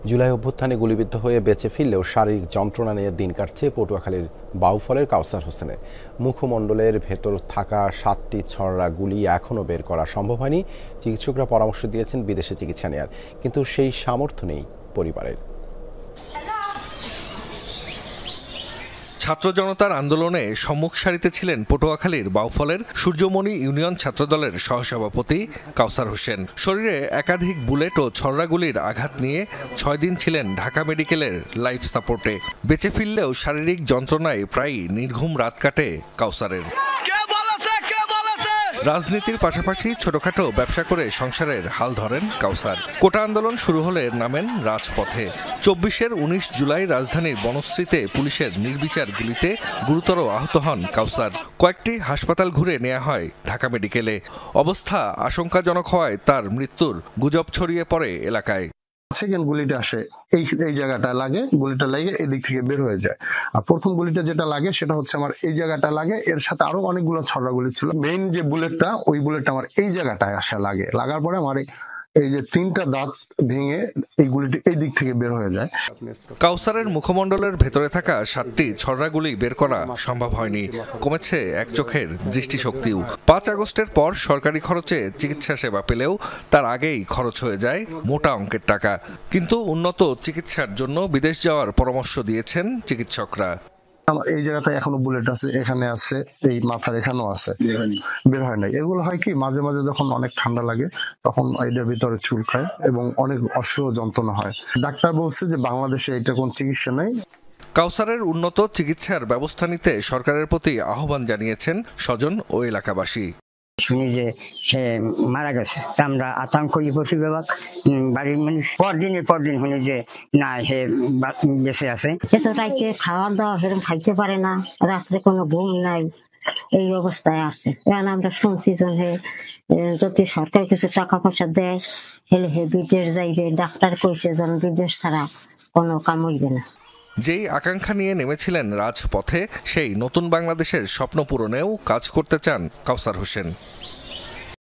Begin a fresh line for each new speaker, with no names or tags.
জুলাই অভ্যুত্থানে গুলিবিদ্ধ হয়ে বেঁচে ফিরলেও শারীরিক যন্ত্রণা নিয়ে দিন কাটছে পটুয়াখালীর বাউফলের কাউসার হোসেনের। মুখমণ্ডলের ভেতর থাকা 7টি ছড়রা গুলি এখনও বের করা সম্ভব হয়নি। চিকিৎসকরা পরামর্শ দিয়েছেন বিদেশে চিকিৎসা নেয়ার, কিন্তু সেই সামর্থ্য নেই পরিবারের।
ছাত্র জনতার আন্দোলনে সম্মুখ সারিতে ছিলেন পটুয়াখালীর বাউফলের সূর্যমণি ইউনিয়ন ছাত্রদলের সহসভাপতি কাউসার হোসেন। শরীরে একাধিক বুলেট ও ছড়রাগুলির আঘাত নিয়ে 6 দিন ছিলেন ঢাকা মেডিকেলের লাইফ সাপোর্টে। বেঁচে ফিরলেও শারীরিক যন্ত্রণায় প্রায়ই নির্ঘুম রাত কাটে কাউসারের। রাজনীতির পাশাপাশি ছোটখাটো ব্যবসা করে সংসারের হাল ধরেন কাউসার। কোটা আন্দোলন শুরু হলে নামেন রাজপথে। 19 জুলাই রাজধানীর বনশ্রীতে পুলিশের নির্বিচার গুলিতে গুরুতর আহত হন কাউসার। কয়েকটি হাসপাতাল ঘুরে নেওয়া হয় ঢাকা মেডিকেলে। অবস্থা আশঙ্কাজনক হওয়ায় তার মৃত্যুর গুজব ছড়িয়ে পড়ে এলাকায়।
সেকেন্ড গুলিটা আসে এই জায়গাটা লাগে, গুলিটা লাগে এদিক থেকে বের হয়ে যায়। আর প্রথম গুলিটা যেটা লাগে সেটা হচ্ছে আমার এই জায়গাটা লাগে, এর সাথে আরো অনেকগুলো ছড়া গুলি ছিল। মেইন যে বুলেটটা, ওই বুলেটটা আমার এই জায়গাটায় আসে লাগে। লাগার পরে আমার এই যে 3টা দাঁত ভেঙে এই গুলিটি এই দিক থেকে বের হয়ে যায়।
কাউসারের মুখমণ্ডলের ভেতরে থাকা 7টি ছড়রাগুলি বের করা সম্ভব হয়নি। কমেছে এক চোখের দৃষ্টিশক্তিও। 5 আগস্টের পর সরকারি খরচে চিকিৎসা সেবা পেলেও তার আগেই খরচ হয়ে যায় মোটা অঙ্কের টাকা। কিন্তু উন্নত চিকিৎসার জন্য বিদেশ যাওয়ার পরামর্শ দিয়েছেন চিকিৎসকরা।
আমার এই জায়গাটা এখনো বুলেট আছে, এখানে আছে, এই মাথার এখানেও আছে, বের হয় নাই। এগুলো হয় কি, মাঝে মাঝে যখন অনেক ঠান্ডা লাগে তখন এদের ভিতরে চুলকায় এবং অনেক অসহ্য যন্ত্রণা হয়। ডাক্তার বলছে যে বাংলাদেশে এটা কোন চিকিৎসা নেই।
কাউসারের উন্নত চিকিৎসার ব্যবস্থা নিতে সরকারের প্রতি আহ্বান জানিয়েছেন স্বজন ও এলাকাবাসী।
শুনি যে সে মারা গেছে, আমরা আতঙ্কই পশু বিভাগ বাড়ির মানুষ পর দিন শুনি যে না, সে বেঁচে আছে।
এত রাইতে খাওয়া দাওয়া সেরকম খাইতে পারে না, রাত্রে কোনো ঘুম নাই, এই অবস্থায় আছে। এখন আমরা শুনছি যে যদি সরকার কিছু টাকা পয়সা দেয় হেলে হে বিদেশ যাইবে। ডাক্তার কইছে যেন বিদেশ ছাড়া কোনো কাম হইবে না।
যেই আকাঙ্ক্ষা নিয়ে নেমেছিলেন রাজপথে, সেই নতুন বাংলাদেশের স্বপ্ন পূরণেও কাজ করতে চান কাউসার হোসেন।